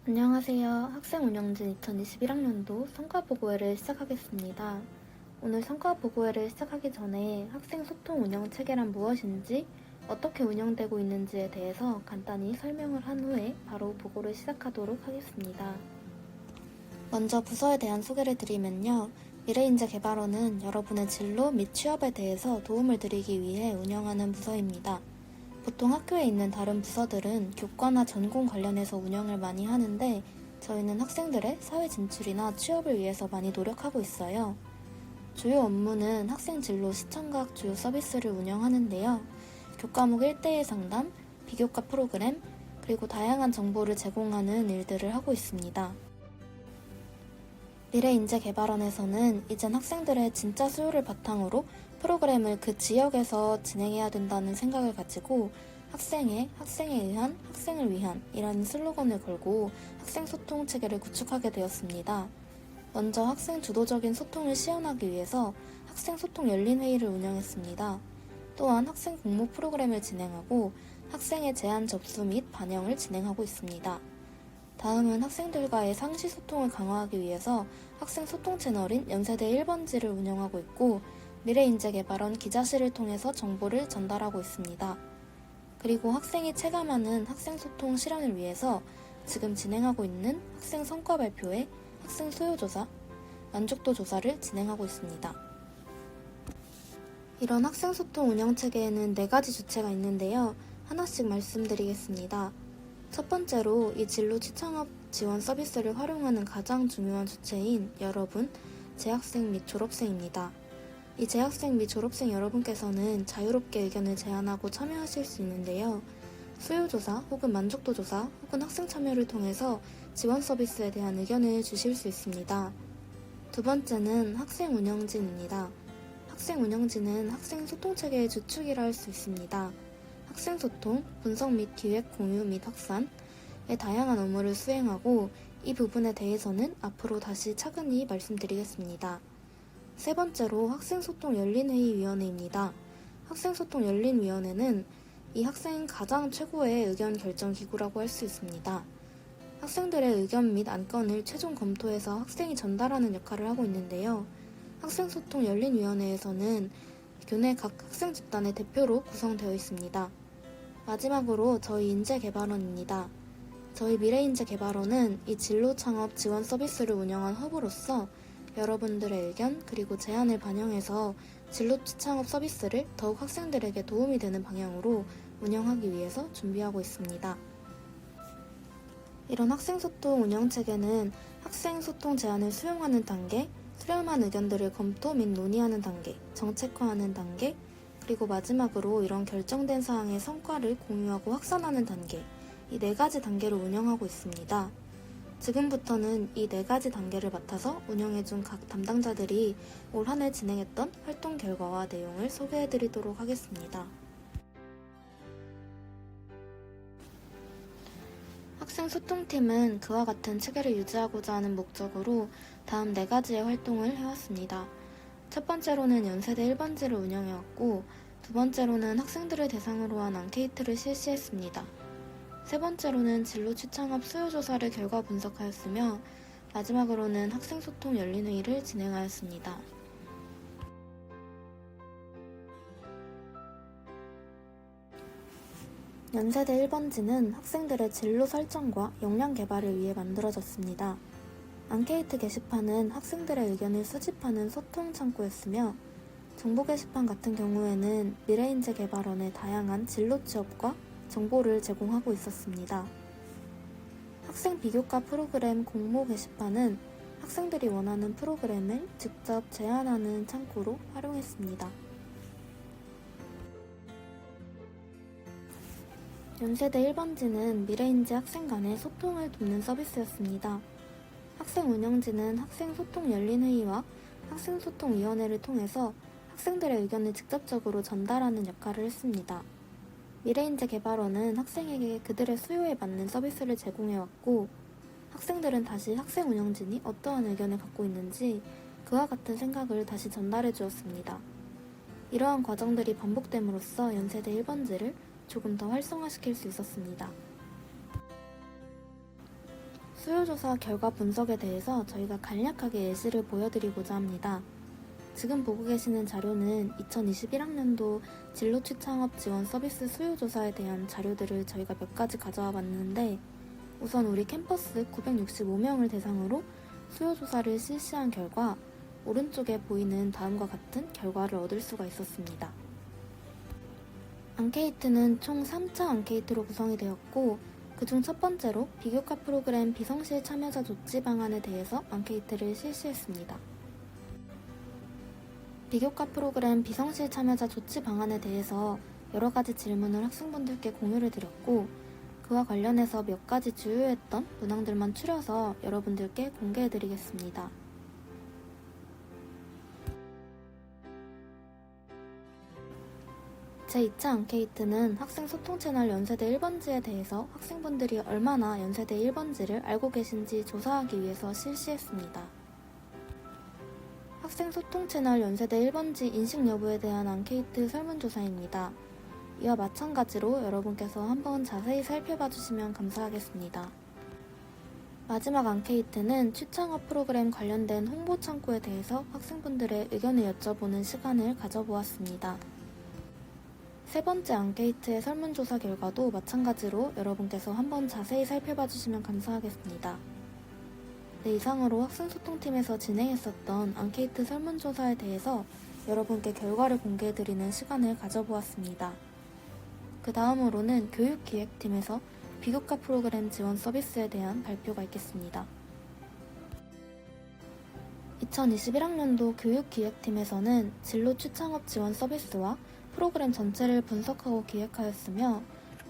안녕하세요. 학생운영진 2021학년도 성과보고회를 시작하겠습니다. 오늘 성과보고회를 시작하기 전에 학생 소통 운영 체계란 무엇인지, 어떻게 운영되고 있는지에 대해서 간단히 설명을 한 후에 바로 보고를 시작하도록 하겠습니다. 먼저 부서에 대한 소개를 드리면요. 미래인재개발원은 여러분의 진로 및 취업에 대해서 도움을 드리기 위해 운영하는 부서입니다. 보통 학교에 있는 다른 부서들은 교과나 전공 관련해서 운영을 많이 하는데 저희는 학생들의 사회 진출이나 취업을 위해서 많이 노력하고 있어요. 주요 업무는 학생 진로 시청각 주요 서비스를 운영하는데요. 교과목 1대1 상담, 비교과 프로그램, 그리고 다양한 정보를 제공하는 일들을 하고 있습니다. 미래인재개발원에서는 이젠 학생들의 진짜 수요를 바탕으로 프로그램을 그 지역에서 진행해야 된다는 생각을 가지고 학생에 의한, 학생을 위한 이라는 슬로건을 걸고 학생 소통 체계를 구축하게 되었습니다. 먼저 학생 주도적인 소통을 시연하기 위해서 학생 소통 열린 회의를 운영했습니다. 또한 학생 공모 프로그램을 진행하고 학생의 제안 접수 및 반영을 진행하고 있습니다. 다음은 학생들과의 상시 소통을 강화하기 위해서 학생 소통 채널인 연세대 1번지를 운영하고 있고 미래인재개발원 기자실을 통해서 정보를 전달하고 있습니다. 그리고 학생이 체감하는 학생 소통 실현을 위해서 지금 진행하고 있는 학생 성과 발표회, 학생 소요 조사, 만족도 조사를 진행하고 있습니다. 이런 학생 소통 운영 체계에는 4가지 주체가 있는데요. 하나씩 말씀드리겠습니다. 첫 번째로 이 진로 취창업 지원 서비스를 활용하는 가장 중요한 주체인 여러분, 재학생 및 졸업생입니다. 이 재학생 및 졸업생 여러분께서는 자유롭게 의견을 제안하고 참여하실 수 있는데요. 수요조사 혹은 만족도조사 혹은 학생 참여를 통해서 지원 서비스에 대한 의견을 주실 수 있습니다. 두 번째는 학생 운영진입니다. 학생 운영진은 학생 소통체계의 주축이라 할 수 있습니다. 학생 소통, 분석 및 기획, 공유 및 확산의 다양한 업무를 수행하고 이 부분에 대해서는 앞으로 다시 차근히 말씀드리겠습니다. 세 번째로 학생소통 열린회의위원회입니다. 학생소통 열린위원회는 이 학생 가장 최고의 의견 결정 기구라고 할 수 있습니다. 학생들의 의견 및 안건을 최종 검토해서 학생이 전달하는 역할을 하고 있는데요. 학생소통 열린위원회에서는 교내 각 학생 집단의 대표로 구성되어 있습니다. 마지막으로 저희 인재개발원입니다. 저희 미래인재개발원은 이 진로 창업 지원 서비스를 운영한 허브로서 여러분들의 의견 그리고 제안을 반영해서 진로 창업 서비스를 더욱 학생들에게 도움이 되는 방향으로 운영하기 위해서 준비하고 있습니다. 이런 학생소통 운영체계는 학생소통 제안을 수용하는 단계, 수렴한 의견들을 검토 및 논의하는 단계, 정책화하는 단계, 그리고 마지막으로 이런 결정된 사항의 성과를 공유하고 확산하는 단계, 이 4가지 단계로 운영하고 있습니다. 지금부터는 이 4가지 단계를 맡아서 운영해준 각 담당자들이 올 한 해 진행했던 활동 결과와 내용을 소개해드리도록 하겠습니다. 학생소통팀은 그와 같은 체계를 유지하고자 하는 목적으로 다음 4가지의 활동을 해왔습니다. 첫 번째로는 연세대 1번지를 운영해왔고 두 번째로는 학생들을 대상으로 한 앙케이트를 실시했습니다. 세 번째로는 진로 취창업 수요조사를 결과 분석하였으며 마지막으로는 학생소통 열린회의를 진행하였습니다. 연세대 1번지는 학생들의 진로 설정과 역량 개발을 위해 만들어졌습니다. 앙케이트 게시판은 학생들의 의견을 수집하는 소통 창구였으며 정보 게시판 같은 경우에는 미래인재개발원의 다양한 진로 취업과 정보를 제공하고 있었습니다. 학생 비교과 프로그램 공모 게시판은 학생들이 원하는 프로그램을 직접 제안하는 창구로 활용했습니다. 연세대 1번지는 미래인재 학생 간의 소통을 돕는 서비스였습니다. 학생 운영진은 학생 소통 열린회의와 학생 소통위원회를 통해서 학생들의 의견을 직접적으로 전달하는 역할을 했습니다. 미래인재개발원은 학생에게 그들의 수요에 맞는 서비스를 제공해왔고 학생들은 다시 학생 운영진이 어떠한 의견을 갖고 있는지 그와 같은 생각을 다시 전달해 주었습니다. 이러한 과정들이 반복됨으로써 연세대 1번지를 조금 더 활성화시킬 수 있었습니다. 수요조사 결과 분석에 대해서 저희가 간략하게 예시를 보여드리고자 합니다. 지금 보고 계시는 자료는 2021학년도 진로취창업 지원 서비스 수요조사에 대한 자료들을 저희가 몇 가지 가져와 봤는데, 우선 우리 캠퍼스 965명을 대상으로 수요조사를 실시한 결과 오른쪽에 보이는 다음과 같은 결과를 얻을 수가 있었습니다. 앙케이트는 총 3차 앙케이트로 구성이 되었고, 그중 첫 번째로 비교과 프로그램 비성실 참여자 조치 방안에 대해서 앙케이트를 실시했습니다. 비교과 프로그램 비성실 참여자 조치 방안에 대해서 여러 가지 질문을 학생분들께 공유를 드렸고, 그와 관련해서 몇 가지 주요했던 문항들만 추려서 여러분들께 공개해드리겠습니다. 제2차 앙케이트는 학생 소통 채널 연세대 1번지에 대해서 학생분들이 얼마나 연세대 1번지를 알고 계신지 조사하기 위해서 실시했습니다. 학생 소통 채널 연세대 1번지 인식 여부에 대한 앙케이트 설문조사입니다. 이와 마찬가지로 여러분께서 한번 자세히 살펴봐 주시면 감사하겠습니다. 마지막 앙케이트는 취창업 프로그램 관련된 홍보 창구에 대해서 학생분들의 의견을 여쭤보는 시간을 가져보았습니다. 세 번째 앙케이트의 설문조사 결과도 마찬가지로 여러분께서 한번 자세히 살펴봐 주시면 감사하겠습니다. 네, 이상으로 학생소통팀에서 진행했었던 앙케이트 설문조사에 대해서 여러분께 결과를 공개해드리는 시간을 가져보았습니다. 그 다음으로는 교육기획팀에서 비교과 프로그램 지원 서비스에 대한 발표가 있겠습니다. 2021학년도 교육기획팀에서는 진로 취창업 지원 서비스와 프로그램 전체를 분석하고 기획하였으며,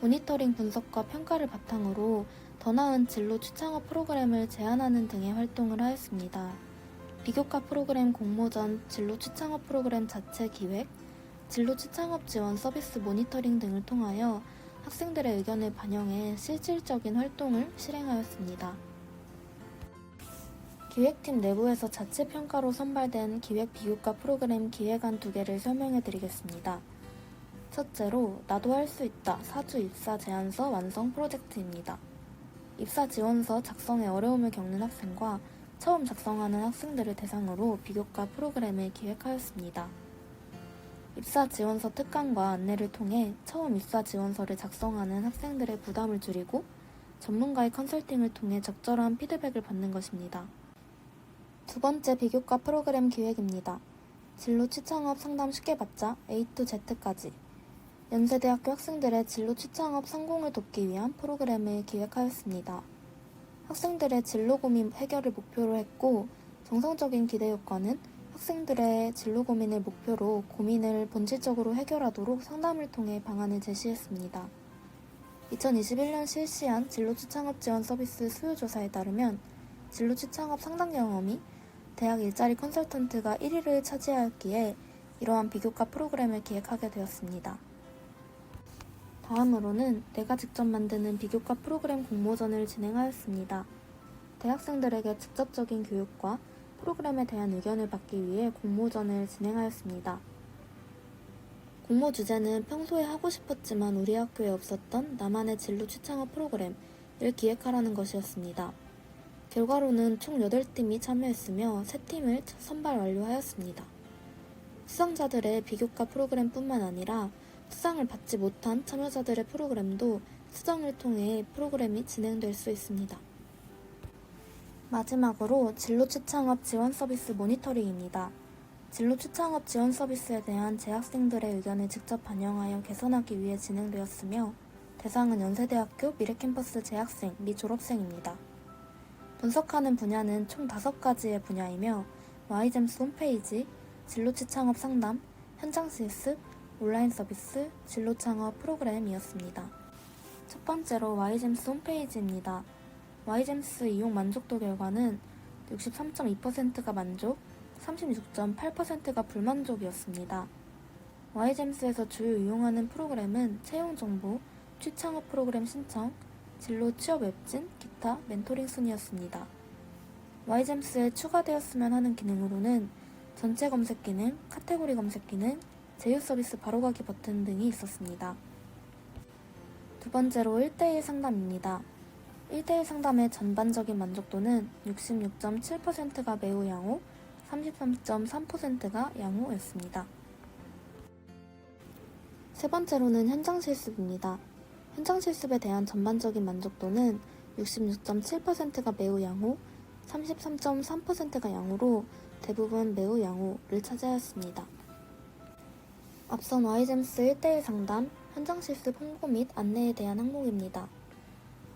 모니터링 분석과 평가를 바탕으로 더 나은 진로 취창업 프로그램을 제안하는 등의 활동을 하였습니다. 비교과 프로그램 공모전 진로 취창업 프로그램 자체 기획, 진로 취창업 지원 서비스 모니터링 등을 통하여 학생들의 의견을 반영해 실질적인 활동을 실행하였습니다. 기획팀 내부에서 자체 평가로 선발된 기획 비교과 프로그램 기획안 2개를 설명해 드리겠습니다. 첫째로 나도 할 수 있다 4주 입사 제안서 완성 프로젝트입니다. 입사 지원서 작성에 어려움을 겪는 학생과 처음 작성하는 학생들을 대상으로 비교과 프로그램을 기획하였습니다. 입사 지원서 특강과 안내를 통해 처음 입사 지원서를 작성하는 학생들의 부담을 줄이고 전문가의 컨설팅을 통해 적절한 피드백을 받는 것입니다. 두 번째 비교과 프로그램 기획입니다. 진로 취창업 상담 쉽게 받자 A to Z까지. 연세대학교 학생들의 진로 취창업 성공을 돕기 위한 프로그램을 기획하였습니다. 학생들의 진로 고민 해결을 목표로 했고, 정상적인 기대 효과는 학생들의 진로 고민을 목표로 고민을 본질적으로 해결하도록 상담을 통해 방안을 제시했습니다. 2021년 실시한 진로 취창업 지원 서비스 수요조사에 따르면 진로 취창업 상담 경험이 대학 일자리 컨설턴트가 1위를 차지하였기에 이러한 비교과 프로그램을 기획하게 되었습니다. 다음으로는 내가 직접 만드는 비교과 프로그램 공모전을 진행하였습니다. 대학생들에게 직접적인 교육과 프로그램에 대한 의견을 받기 위해 공모전을 진행하였습니다. 공모 주제는 평소에 하고 싶었지만 우리 학교에 없었던 나만의 진로 취창업 프로그램을 기획하라는 것이었습니다. 결과로는 총 8팀이 참여했으며 3팀을 선발 완료하였습니다. 수상자들의 비교과 프로그램뿐만 아니라 수상을 받지 못한 참여자들의 프로그램도 수정을 통해 프로그램이 진행될 수 있습니다. 마지막으로 진로 취창업 지원 서비스 모니터링입니다. 진로 취창업 지원 서비스에 대한 재학생들의 의견을 직접 반영하여 개선하기 위해 진행되었으며, 대상은 연세대학교 미래캠퍼스 재학생 및 졸업생입니다. 분석하는 분야는 총 5가지의 분야이며 와이잼스 홈페이지, 진로 취창업 상담, 현장 실습, 온라인 서비스, 진로 창업 프로그램이었습니다. 첫 번째로 와이잼스 홈페이지입니다. 와이잼스 이용 만족도 결과는 63.2%가 만족, 36.8%가 불만족이었습니다. 와이잼스에서 주요 이용하는 프로그램은 채용정보, 취창업 프로그램 신청, 진로 취업 웹진, 기타, 멘토링 순이었습니다. 와이잼스에 추가되었으면 하는 기능으로는 전체 검색 기능, 카테고리 검색 기능, 제휴 서비스 바로가기 버튼 등이 있었습니다. 두 번째로 1대1 상담입니다. 1대1 상담의 전반적인 만족도는 66.7%가 매우 양호, 33.3%가 양호였습니다. 세 번째로는 현장 실습입니다. 현장 실습에 대한 전반적인 만족도는 66.7%가 매우 양호, 33.3%가 양호로 대부분 매우 양호를 차지하였습니다. 앞선 와이잼스 1대1 상담, 현장 실습 홍보 및 안내에 대한 항목입니다.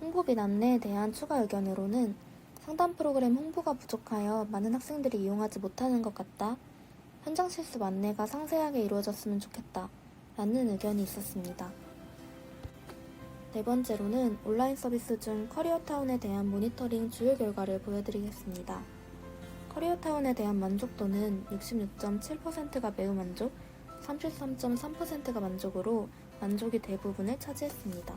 홍보 및 안내에 대한 추가 의견으로는 상담 프로그램 홍보가 부족하여 많은 학생들이 이용하지 못하는 것 같다. 현장 실습 안내가 상세하게 이루어졌으면 좋겠다. 라는 의견이 있었습니다. 네 번째로는 온라인 서비스 중 커리어타운에 대한 모니터링 주요 결과를 보여드리겠습니다. 커리어타운에 대한 만족도는 66.7%가 매우 만족, 33.3%가 만족으로 만족이 대부분을 차지했습니다.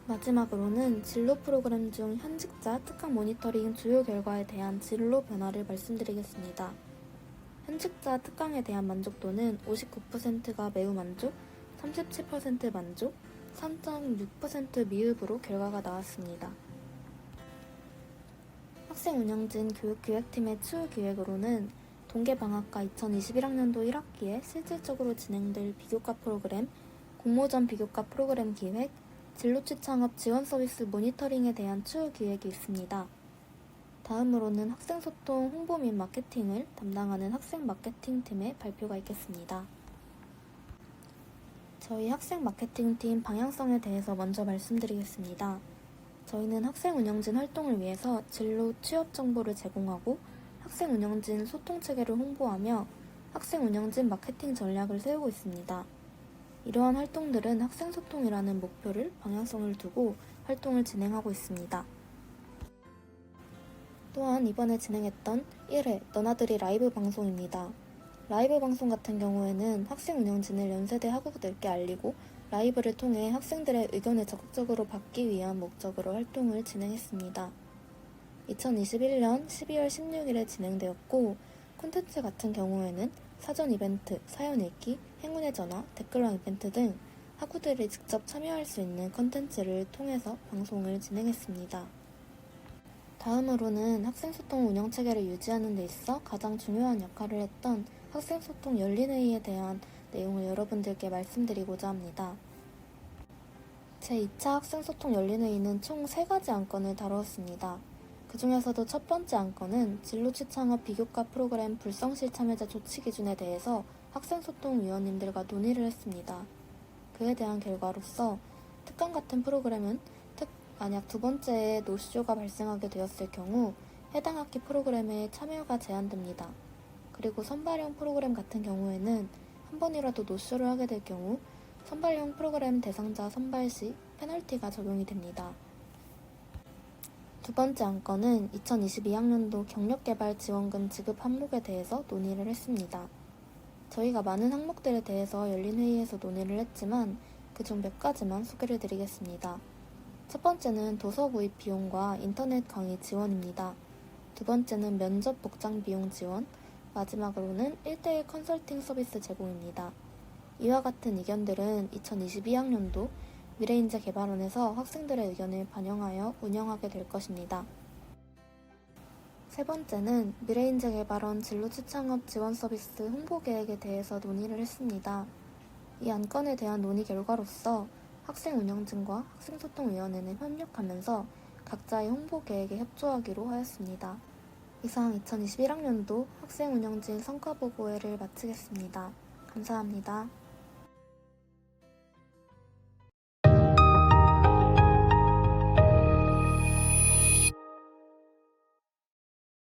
마지막으로는 진로 프로그램 중 현직자 특강 모니터링 주요 결과에 대한 진로 변화를 말씀드리겠습니다. 현직자 특강에 대한 만족도는 59%가 매우 만족, 37% 만족, 3.6% 미흡으로 결과가 나왔습니다. 학생운영진 교육기획팀의 추후 기획으로는 동계방학과 2021학년도 1학기에 실질적으로 진행될 비교과 프로그램, 공모전 비교과 프로그램 기획, 진로취 창업 지원 서비스 모니터링에 대한 추후 기획이 있습니다. 다음으로는 학생소통 홍보 및 마케팅을 담당하는 학생 마케팅팀의 발표가 있겠습니다. 저희 학생 마케팅팀 방향성에 대해서 먼저 말씀드리겠습니다. 저희는 학생 운영진 활동을 위해서 진로 취업 정보를 제공하고 학생 운영진 소통 체계를 홍보하며 학생 운영진 마케팅 전략을 세우고 있습니다. 이러한 활동들은 학생 소통이라는 목표를 방향성을 두고 활동을 진행하고 있습니다. 또한 이번에 진행했던 1회 너나들이 라이브 방송입니다. 라이브 방송 같은 경우에는 학생 운영진을 연세대 학우들께 알리고 라이브를 통해 학생들의 의견을 적극적으로 받기 위한 목적으로 활동을 진행했습니다. 2021년 12월 16일에 진행되었고 콘텐츠 같은 경우에는 사전 이벤트, 사연 읽기, 행운의 전화, 댓글왕 이벤트 등 학우들이 직접 참여할 수 있는 콘텐츠를 통해서 방송을 진행했습니다. 다음으로는 학생소통 운영체계를 유지하는 데 있어 가장 중요한 역할을 했던 학생소통 열린회의에 대한 내용을 여러분들께 말씀드리고자 합니다. 제2차 학생소통 열린회의는 총 3가지 안건을 다루었습니다. 그 중에서도 첫 번째 안건은 진로취 창업 비교과 프로그램 불성실 참여자 조치 기준에 대해서 학생소통위원님들과 논의를 했습니다. 그에 대한 결과로서 특강 같은 프로그램은 만약 두 번째에 노쇼가 발생하게 되었을 경우 해당 학기 프로그램에 참여가 제한됩니다. 그리고 선발형 프로그램 같은 경우에는 한 번이라도 노쇼를 하게 될 경우 선발형 프로그램 대상자 선발 시 페널티가 적용이 됩니다. 두 번째 안건은 2022학년도 경력개발 지원금 지급 항목에 대해서 논의를 했습니다. 저희가 많은 항목들에 대해서 열린 회의에서 논의를 했지만 그중 몇 가지만 소개를 드리겠습니다. 첫 번째는 도서 구입 비용과 인터넷 강의 지원입니다. 두 번째는 면접 복장 비용 지원, 마지막으로는 1대1 컨설팅 서비스 제공입니다. 이와 같은 의견들은 2022학년도 미래인재 개발원에서 학생들의 의견을 반영하여 운영하게 될 것입니다. 세 번째는 미래인재 개발원 진로취 창업 지원 서비스 홍보 계획에 대해서 논의를 했습니다. 이 안건에 대한 논의 결과로서 학생 운영진과 학생소통위원회는 협력하면서 각자의 홍보 계획에 협조하기로 하였습니다. 이상 2021학년도 학생 운영진 성과보고회를 마치겠습니다. 감사합니다.